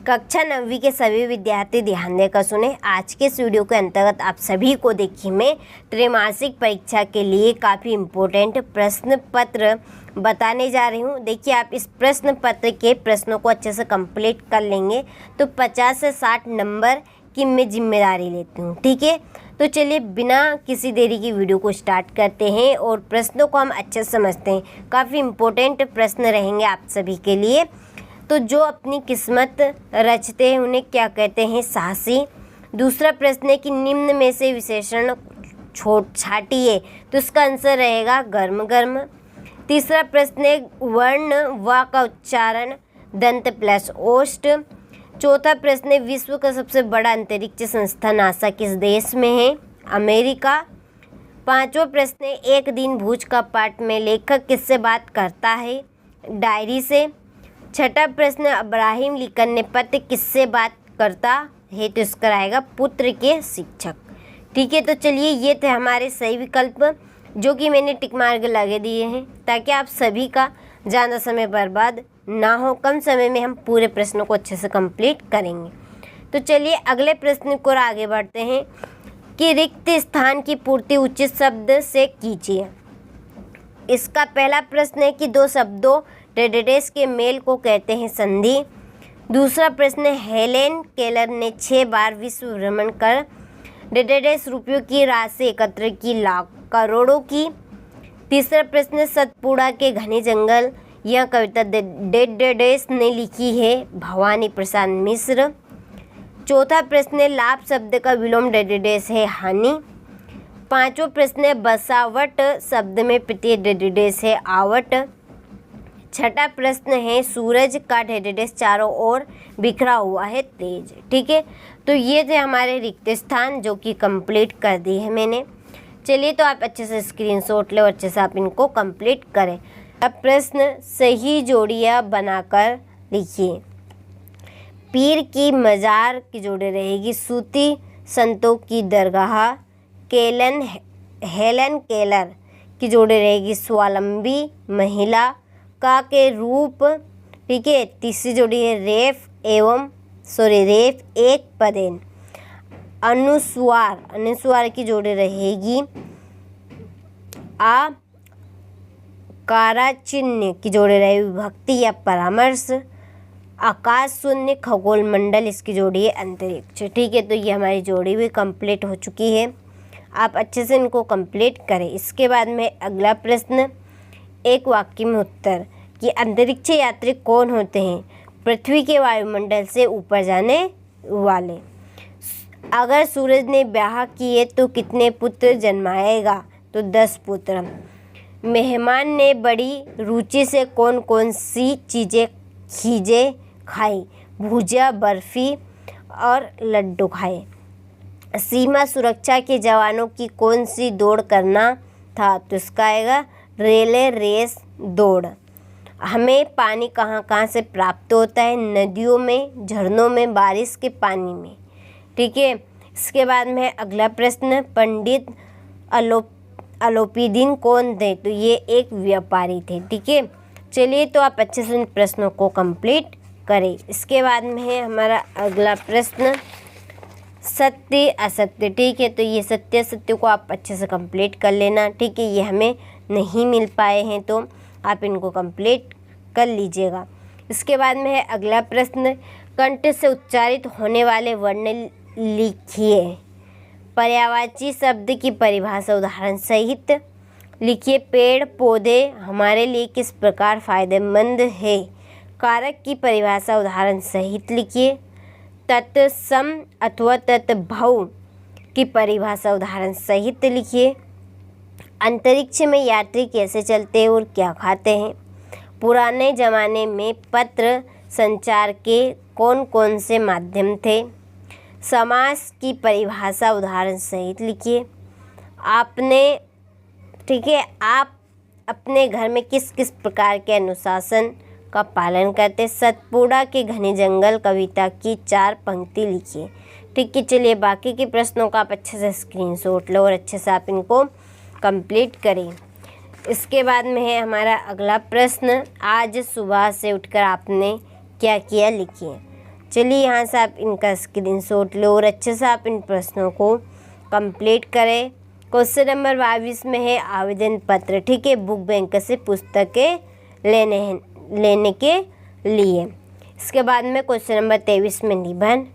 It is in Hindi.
कक्षा 9वीं के सभी विद्यार्थी ध्यान देकर सुने। आज के इस वीडियो के अंतर्गत आप सभी को देखिए मैं त्रैमासिक परीक्षा के लिए काफ़ी इम्पोर्टेंट प्रश्न पत्र बताने जा रही हूँ। देखिए, आप इस प्रश्न पत्र के प्रश्नों को अच्छे से कंप्लीट कर लेंगे तो 50 से 60 नंबर की मैं जिम्मेदारी लेती हूँ। ठीक है, तो चलिए बिना किसी देरी की वीडियो को स्टार्ट करते हैं और प्रश्नों को हम अच्छे से समझते हैं। काफ़ी इम्पोर्टेंट प्रश्न रहेंगे आप सभी के लिए। तो जो अपनी किस्मत रचते हैं उन्हें क्या कहते हैं? साहसी। दूसरा प्रश्न है कि निम्न में से विशेषण छाटिए, तो इसका आंसर रहेगा गर्म गर्म। तीसरा प्रश्न है वर्ण व का उच्चारण दंत प्लस ओष्ठ। चौथा प्रश्न है विश्व का सबसे बड़ा अंतरिक्ष संस्थान नासा किस देश में है? अमेरिका। पांचवा प्रश्न है एक दिन भूज का पाठ में लेखक किससे बात करता है? डायरी से। छठा प्रश्न अब्राहिम लिंकन ने पत्र किससे बात करता है? तो इसका रहेगा पुत्र के शिक्षक। ठीक है, तो चलिए ये थे हमारे सही विकल्प जो कि मैंने टिक मार्क लगे दिए हैं ताकि आप सभी का ज़्यादा समय बर्बाद ना हो। कम समय में हम पूरे प्रश्नों को अच्छे से कंप्लीट करेंगे। तो चलिए अगले प्रश्न को आगे बढ़ते हैं कि रिक्त स्थान की पूर्ति उचित शब्द से कीजिए। इसका पहला प्रश्न है कि दो शब्दों डेडेडेस के मेल को कहते हैं संधि। दूसरा प्रश्न है हेलेन केलर ने 6 बार विश्व भ्रमण कर डेडेडेस रुपयों की राशि एकत्र की, लाख करोड़ों की। तीसरा प्रश्न सतपुड़ा के घने जंगल, यह कविता डेडेडेस ने लिखी है, भवानी प्रसाद मिश्र। चौथा प्रश्न लाभ शब्द का विलोम डेडेडेस है, हानि। पांचवा प्रश्न बसावट शब्द में प्रत्यय डेडेडेस है, आवट। छठा प्रश्न है सूरज का डेडेडेस चारों ओर बिखरा हुआ है, तेज। ठीक है, तो ये थे हमारे रिक्त स्थान जो कि कंप्लीट कर दी है मैंने। चलिए तो आप अच्छे से स्क्रीनशॉट ले और अच्छे से आप इनको कंप्लीट करें। अब प्रश्न सही जोड़ियाँ बनाकर लिखिए। पीर की मज़ार की जोड़ी रहेगी सूती संतों की दरगाह। हेलन केलर की जोड़ी रहेगी स्वावलंबी महिला का के रूप। ठीक है, तीसरी जोड़ी है रेफ एक पदेन। अनुस्वार की जोड़ी रहेगी आकारा चिन्ह की जोड़ी रहेगी विभक्ति या परामर्श। आकाश शून्य खगोल मंडल इसकी जोड़ी है अंतरिक्ष। ठीक है, तो ये हमारी जोड़ी भी कंप्लीट हो चुकी है। आप अच्छे से इनको कंप्लीट करें। इसके बाद में अगला प्रश्न एक वाक्य में उत्तर कि अंतरिक्ष यात्री कौन होते हैं? पृथ्वी के वायुमंडल से ऊपर जाने वाले। अगर सूरज ने ब्याह किए तो कितने पुत्र जन्माएगा? तो 10 पुत्र। मेहमान ने बड़ी रुचि से कौन कौन सी चीज़ें खाई? भुजिया, बर्फ़ी और लड्डू खाए। सीमा सुरक्षा के जवानों की कौन सी दौड़ करना था? तो इसका आएगा रिले रेस दौड़। हमें पानी कहाँ कहाँ से प्राप्त होता है? नदियों में, झरनों में, बारिश के पानी में। ठीक है, इसके बाद में अगला प्रश्न पंडित अलोपीदीन कौन थे? तो ये एक व्यापारी थे। ठीक है, चलिए तो आप अच्छे से इन प्रश्नों को कंप्लीट करें। इसके बाद में है हमारा अगला प्रश्न सत्य असत्य। ठीक है, तो ये सत्य असत्य को आप अच्छे से कंप्लीट कर लेना। ठीक है, ये हमें नहीं मिल पाए हैं तो आप इनको कंप्लीट कर लीजिएगा। इसके बाद में है अगला प्रश्न कंठ से उच्चारित होने वाले वर्ण लिखिए। पर्यायवाची शब्द की परिभाषा उदाहरण सहित लिखिए। पेड़ पौधे हमारे लिए किस प्रकार फायदेमंद है? कारक की परिभाषा उदाहरण सहित लिखिए। तत्सम अथवा तत्भव की परिभाषा उदाहरण सहित लिखिए। अंतरिक्ष में यात्री कैसे चलते हैं और क्या खाते हैं? पुराने ज़माने में पत्र संचार के कौन कौन से माध्यम थे? समास की परिभाषा उदाहरण सहित लिखिए। ठीक है, आप अपने घर में किस किस प्रकार के अनुशासन का पालन करते? सतपुड़ा के घने जंगल कविता की 4 पंक्ति लिखिए। ठीक है, चलिए बाकी के प्रश्नों का आप अच्छे से स्क्रीनशॉट लो और अच्छे से आप इनको कंप्लीट करें। इसके बाद में है हमारा अगला प्रश्न आज सुबह से उठकर आपने क्या किया? लिखिए। चलिए यहाँ से आप इनका स्क्रीनशॉट लो और अच्छे से आप इन प्रश्नों को कंप्लीट करें। क्वेश्चन नंबर 22 में है आवेदन पत्र, ठीक है, बुक बैंक से पुस्तकें लेने के लिए। इसके बाद में क्वेश्चन नंबर 23 में निबंध,